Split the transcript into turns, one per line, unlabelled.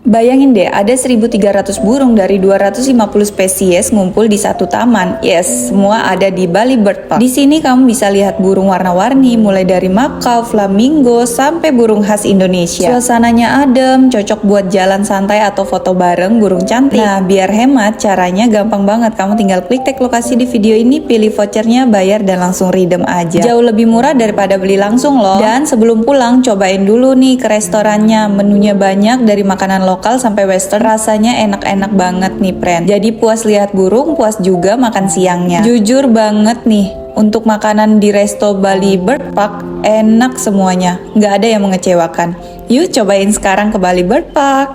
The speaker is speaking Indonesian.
Bayangin deh, ada 1.300 burung dari 250 spesies ngumpul di satu taman. Yes, semua ada di Bali Bird Park. Di sini kamu bisa lihat burung warna-warni, mulai dari makau, flamingo, sampai burung khas Indonesia. Suasananya adem, cocok buat jalan santai atau foto bareng burung cantik. Nah, biar hemat, caranya gampang banget. Kamu tinggal klik tag lokasi di video ini, pilih vouchernya, bayar, dan langsung redeem aja. Jauh lebih murah daripada beli langsung loh. Dan sebelum pulang, cobain dulu nih ke restorannya. Menunya banyak, dari makanan lokal sampai western, rasanya enak-enak banget nih friend. Jadi puas lihat burung, puas juga makan siangnya. Jujur banget nih, untuk makanan di resto Bali Bird Park enak semuanya, nggak ada yang mengecewakan. Yuk cobain sekarang ke Bali Bird Park.